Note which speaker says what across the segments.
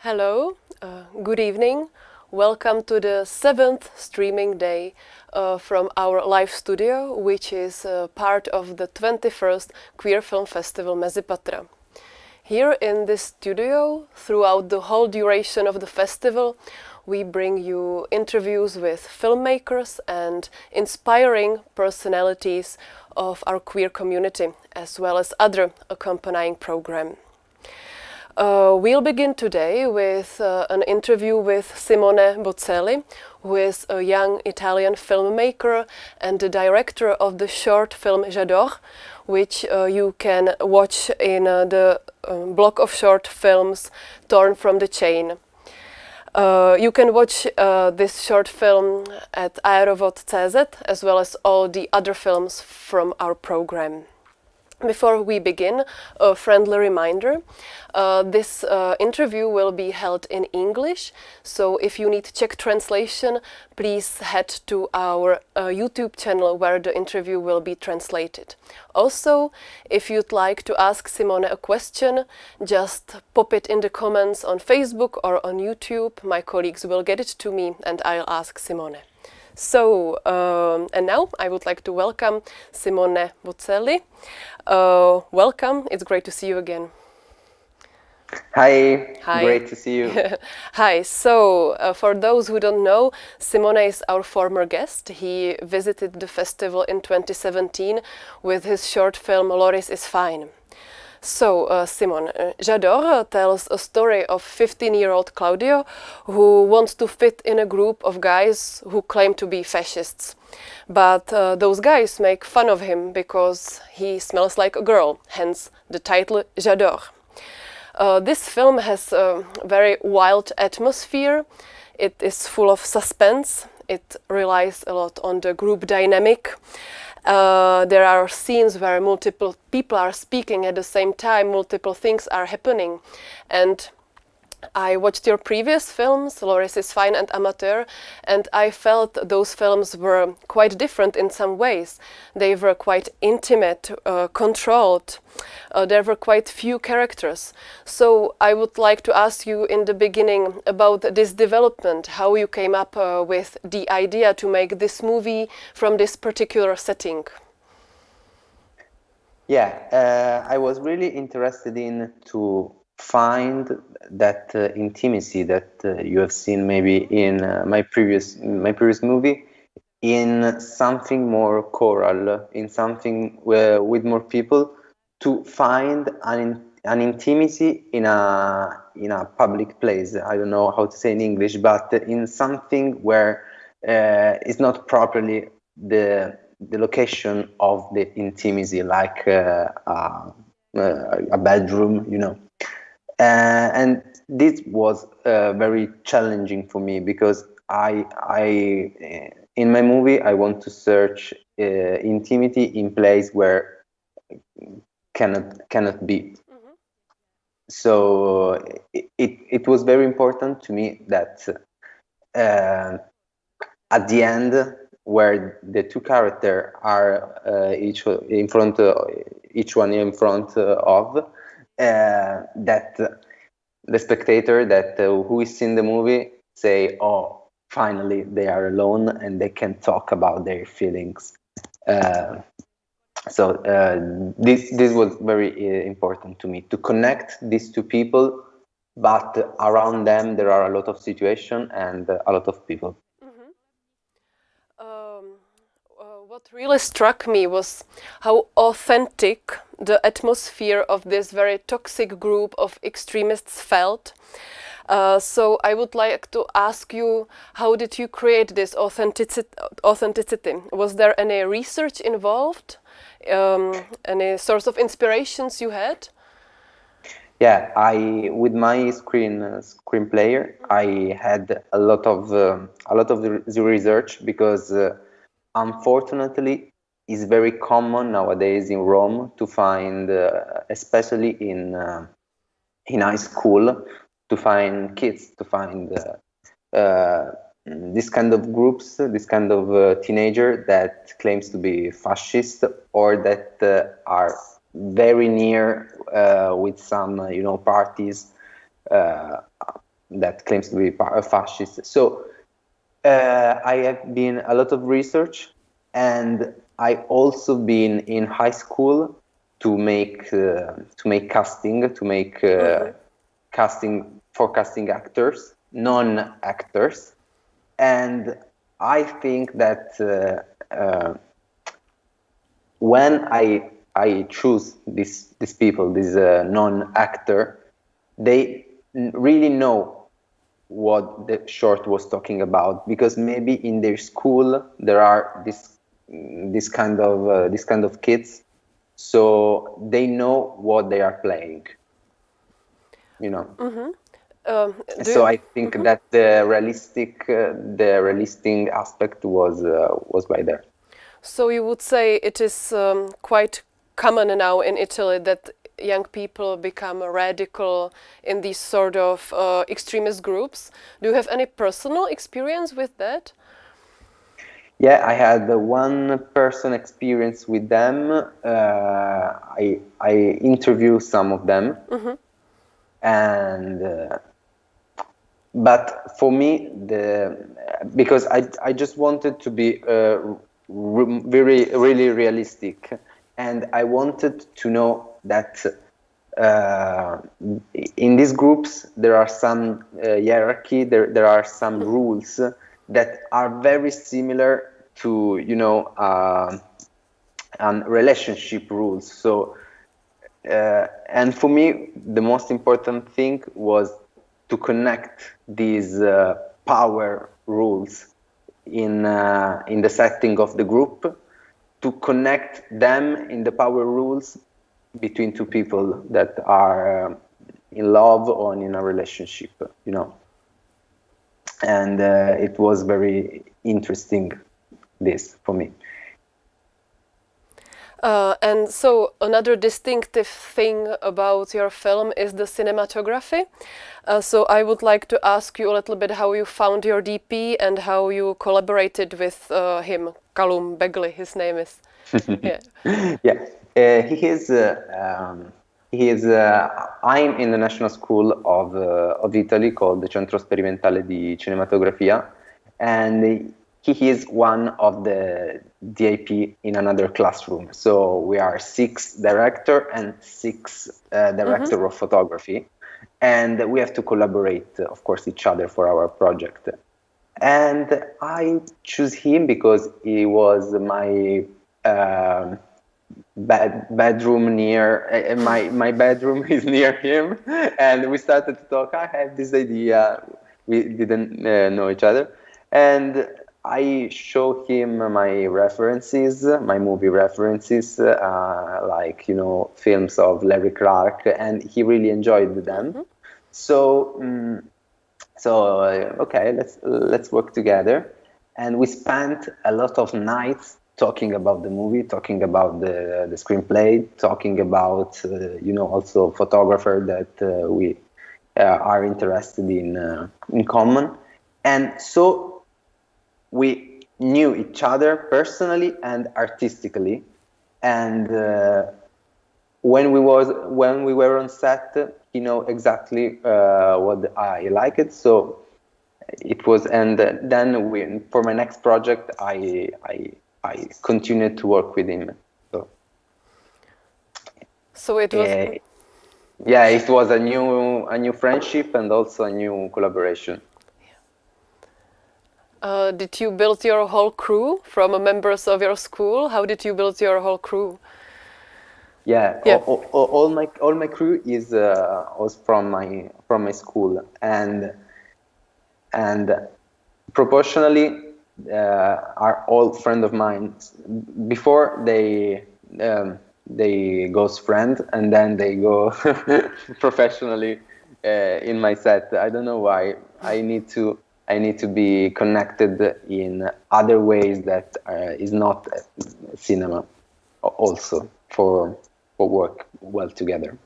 Speaker 1: Hello, good evening. Welcome to the 7th streaming day from our live studio, which is part of the 21st Queer Film Festival Mezipatra. Here in this studio, throughout the whole duration of the festival, we bring you interviews with filmmakers and inspiring personalities of our queer community, as well as other accompanying programs. We'll begin today with an interview with Simon Bozzelli, who is a young Italian filmmaker and the director of the short film J'adore, which you can watch in the block of short films Torn from the Chain. You can watch this short film at aerovod.cz as well as all the other films from our program. Before we begin, a friendly reminder, this interview will be held in English, so if you need Czech translation, please head to our YouTube channel where the interview will be translated. Also, if you'd like to ask Simone a question, just pop it in the comments on Facebook or on YouTube. My colleagues will get it to me and I'll ask Simone. So, and now I would like to welcome Simone Bozzelli. Welcome, it's great to see you again.
Speaker 2: Hi,
Speaker 1: Hi.
Speaker 2: great to see you.
Speaker 1: Hi, so for those who don't know, Simone is our former guest. He visited the festival in 2017 with his short film Loris is Fine. So, Simon, J'adore tells a story of 15-year-old Claudio who wants to fit in a group of guys who claim to be fascists. But those guys make fun of him because he smells like a girl, hence the title J'adore. This film has a very wild atmosphere. It is full of suspense. It relies a lot on the group dynamic. There are scenes where multiple people are speaking at the same time, multiple things are happening. And I watched your previous films, Loris is Fine and Amateur, and I felt those films were quite different in some ways. They were quite intimate, controlled. There were quite few characters. So I would like to ask you in the beginning about this development, how you came up with the idea to make this movie from this particular setting.
Speaker 2: Yeah, I was really interested in to find that intimacy that you have seen maybe in my previous movie in something more choral, in something with more people, to find an intimacy in a public place. I don't know how to say in English, but in something where it's not properly the location of the intimacy, like a bedroom, you know. And this was very challenging for me because I in my movie I want to search intimacy in place where cannot be. Mm-hmm. So it was very important to me that at the end, where the two characters are each one in front of, that the spectator that who is in the movie say, "Oh, finally they are alone and they can talk about their feelings." So this was very important to me, to connect these two people, but around them there are a lot of situations and a lot of people.
Speaker 1: What really struck me was how authentic the atmosphere of this very toxic group of extremists felt. So I would like to ask you, how did you create this authenticity? Was there any research involved? Any source of inspirations you had?
Speaker 2: Yeah, with my screenplayer, I had a lot of the research because unfortunately it's very common nowadays in Rome to find, especially in high school, to find kids, to find this kind of groups, this kind of teenager that claims to be fascist or that are very near with some parties that claims to be a fascist. So I have been a lot of research, and I also been in high school to make casting, casting actors, non-actors, and I think that when I choose these people, this non-actor, they really know what the short was talking about, because maybe in their school there are this kind of kids, so they know what they are playing, you know.
Speaker 1: Do
Speaker 2: So
Speaker 1: you,
Speaker 2: I think that the realistic aspect was by there.
Speaker 1: so you would say it is quite common now in Italy that young people become radical in these sort of extremist groups. Do you have any personal experience with that?
Speaker 2: Yeah, I had one person experience with them. I interviewed some of them, and but for me, because I just wanted to be very really realistic, and I wanted to know that uh, in these groups there are some hierarchy, there are some rules that are very similar to, relationship rules. So and for me, the most important thing was to connect these power rules in the setting of the group, to connect them in the power rules between two people that are in love or in a relationship, And it was very interesting, this for me.
Speaker 1: And so another distinctive thing about your film is the cinematography. So I would like to ask you a little bit how you found your DP and how you collaborated with him, Kalum Begli, his name is. Yeah.
Speaker 2: Yeah, he is. He is. I'm in the National School of Italy, called the Centro Sperimentale di Cinematografia, and he is one of the DIP in another classroom. So we are 6 director and 6 director of photography, and we have to collaborate, of course, each other for our project. And I choose him because he was my bedroom near my bedroom is near him, and we started to talk. I had this idea. We didn't know each other, and I show him my references, my movie references, like films of Larry Clark, and he really enjoyed them. So okay, let's work together, and we spent a lot of nights talking about the movie, talking about the screenplay, talking about also photographer that we are interested in common, and so we knew each other personally and artistically, and when we were on set, he know exactly what I liked. So it was, and then for my next project, I continued to work with him.
Speaker 1: So it was.
Speaker 2: Yeah, it was a new friendship and also a new collaboration.
Speaker 1: Did you build your whole crew from members of your school? How did you build your whole crew?
Speaker 2: Yeah,
Speaker 1: Yeah.
Speaker 2: all my crew was from my school, and proportionally are all friend of mine. Before they goes friend, and then they go professionally in my set. I don't know why. I need to be connected in other ways that is not cinema, also for work well together.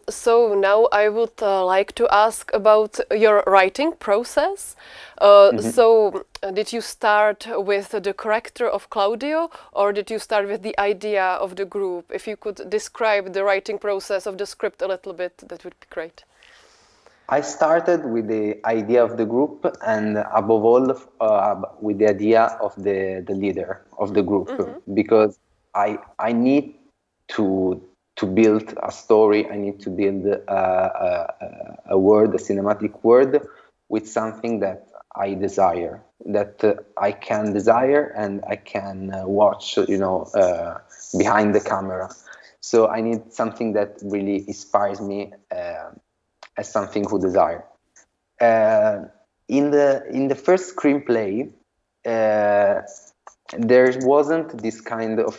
Speaker 1: So now I would like to ask about your writing process. So did you start with the character of Claudio, or did you start with the idea of the group? If you could describe the writing process of the script a little bit, that would be great.
Speaker 2: I started with the idea of the group, and above all, with the idea of the leader of the group, because I need to build a story. I need to build a word, a cinematic word, with something that I desire, that I can desire, and I can watch, behind the camera. So I need something that really inspires me. As something who desire. Uh, in the first screenplay, there wasn't this kind of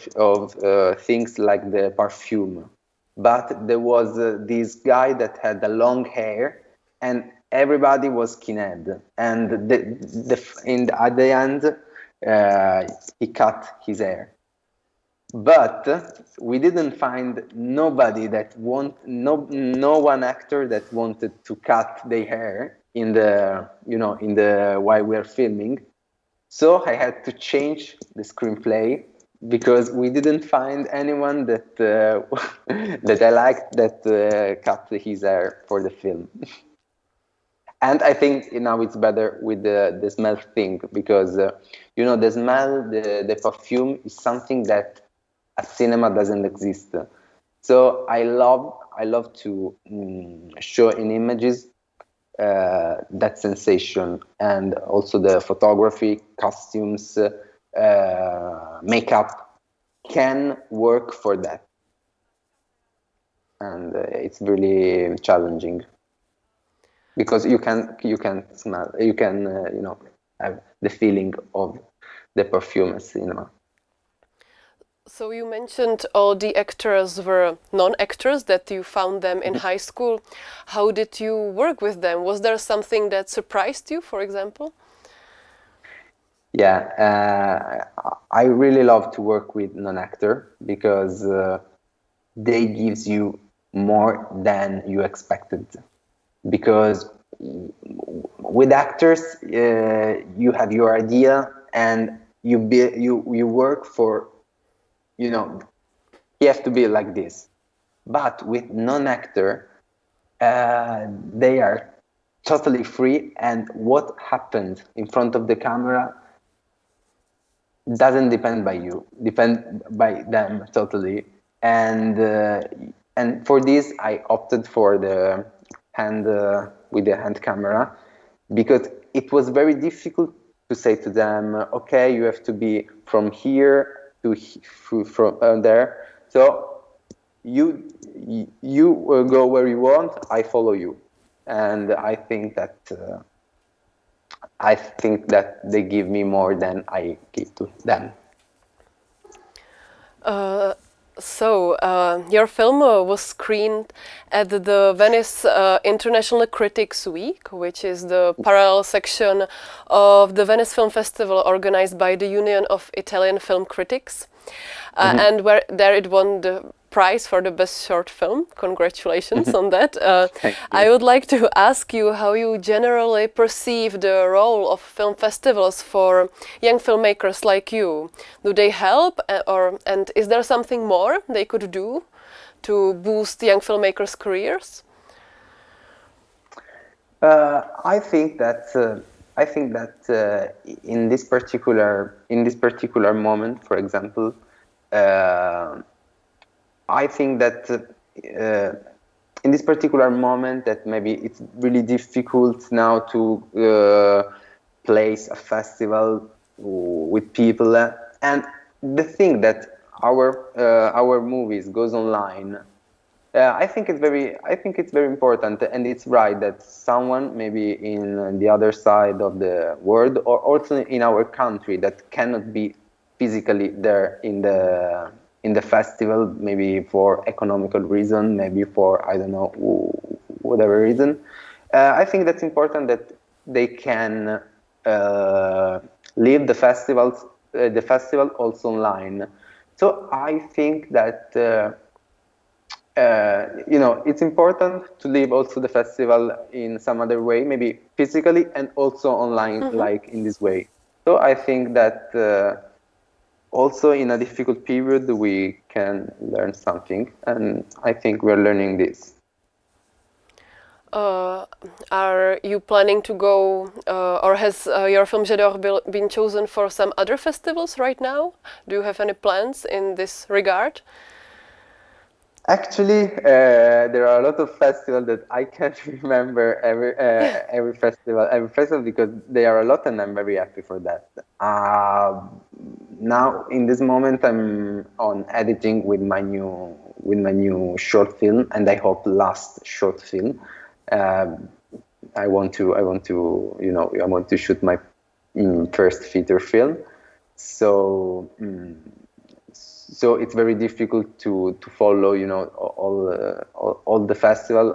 Speaker 2: things like the perfume, but there was this guy that had the long hair, and everybody was skinhead. And at the end, he cut his hair. But we didn't find nobody that no one actor that wanted to cut their hair in the while we are filming. So I had to change the screenplay because we didn't find anyone that that I liked that cut his hair for the film. And I think now it's better with the smell thing, because the smell, the perfume is something that a cinema doesn't exist. So I love to show in images that sensation, and also the photography, costumes, makeup can work for that, and it's really challenging because you can smell, you can have the feeling of the perfume in cinema.
Speaker 1: So you mentioned all the actors were non-actors, that you found them in high school. How did you work with them? Was there something that surprised you, for example?
Speaker 2: Yeah, I really love to work with non-actor because they gives you more than you expected. Because with actors, you have your idea and you work for, he has to be like this. But with non-actor, they are totally free, and what happened in front of the camera doesn't depend by you, depend by them totally. And for this I opted for the hand with the hand camera, because it was very difficult to say to them, okay, you have to be from here to from there, so you go where you want, I follow you. And I think that they give me more than I give to them.
Speaker 1: Uh, your film was screened at the Venice International Critics Week, which is the parallel section of the Venice Film Festival organized by the Union of Italian Film Critics. And where there it won the prize for the best short film. Congratulations on that.
Speaker 2: Thank you.
Speaker 1: I would like to ask you how you generally perceive the role of film festivals for young filmmakers like you. Do they help, and is there something more they could do to boost young filmmakers' careers?
Speaker 2: I think that in this particular moment, for example, I think that in this particular moment, that maybe it's really difficult now to place a festival with people, and the thing that our movies goes online. I think it's very important, and it's right that someone maybe in the other side of the world, or also in our country, that cannot be physically there in the festival, maybe for economical reason, maybe for, I don't know, whatever reason. I think that's important that they can live the festival also online. So I think that. It's important to live also the festival in some other way, maybe physically and also online, like in this way. So I think that also in a difficult period we can learn something, and I think we're learning this.
Speaker 1: Uh, are you planning to go, or has your film J'adore been chosen for some other festivals right now? Do you have any plans in this regard?
Speaker 2: Actually, there are a lot of festivals that I can't remember every festival because they are a lot, and I'm very happy for that. Now, in this moment, I'm on editing with my new short film, and I hope last short film. I want to, I want to shoot my first feature film. So. So it's very difficult to follow, all the festival.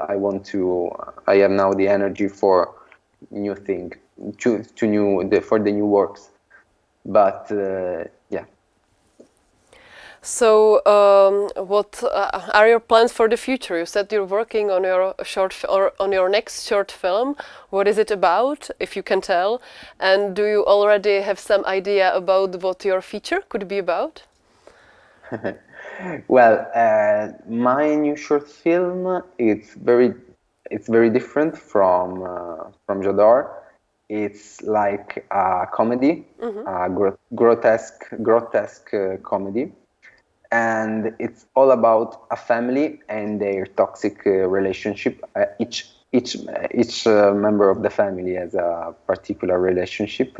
Speaker 2: I have now the energy for new thing, for the new works. But yeah.
Speaker 1: So, what are your plans for the future? You said you're working on your or on your next short film. What is it about, if you can tell? And do you already have some idea about what your feature could be about?
Speaker 2: Well, my new short film, it's very different from Jador. It's like a comedy, a grotesque comedy, and it's all about a family and their toxic relationship. Each member of the family has a particular relationship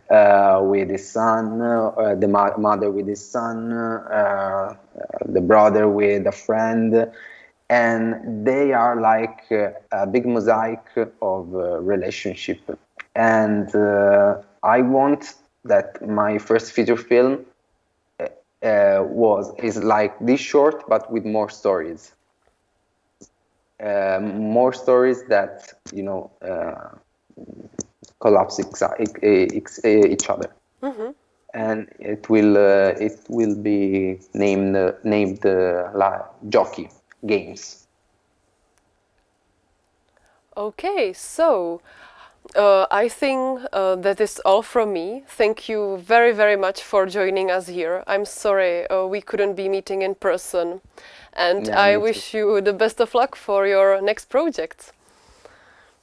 Speaker 2: with his son, the mother with his son, the brother with a friend, and they are like a big mosaic of relationship. And I want that my first feature film is like this short, but with more stories. More stories that collapse each other, and it will be named Jockey Games.
Speaker 1: Okay, so I think that is all from me. Thank you very, very much for joining us here. I'm sorry we couldn't be meeting in person, and
Speaker 2: Yeah,
Speaker 1: I
Speaker 2: me too.
Speaker 1: wish you the best of luck for your next projects.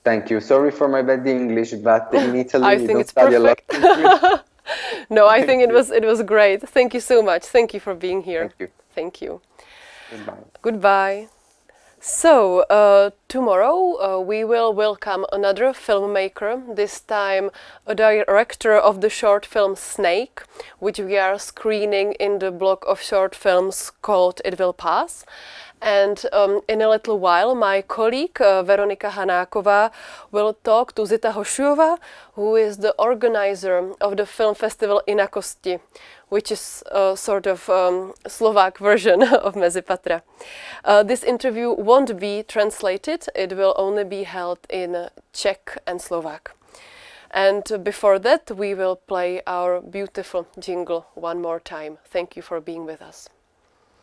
Speaker 2: Thank you. Sorry for my bad English, but in Italy
Speaker 1: I
Speaker 2: we
Speaker 1: think
Speaker 2: don't
Speaker 1: it's
Speaker 2: study a lot
Speaker 1: perfect.
Speaker 2: of English.
Speaker 1: No, I think
Speaker 2: Thank you.
Speaker 1: it was great. Thank you so much. Thank you for being here.
Speaker 2: Thank you.
Speaker 1: Thank you.
Speaker 2: Goodbye.
Speaker 1: Goodbye. So, tomorrow we will welcome another filmmaker, this time a director of the short film Snake, which we are screening in the block of short films called It Will Pass. And in a little while, my colleague Veronika Hanáková will talk to Zita Hošujová, who is the organizer of the film festival Inakosti, which is a sort of Slovak version of Mezipatra. This interview won't be translated, it will only be held in Czech and Slovak. And before that, we will play our beautiful jingle one more time. Thank you for being with us.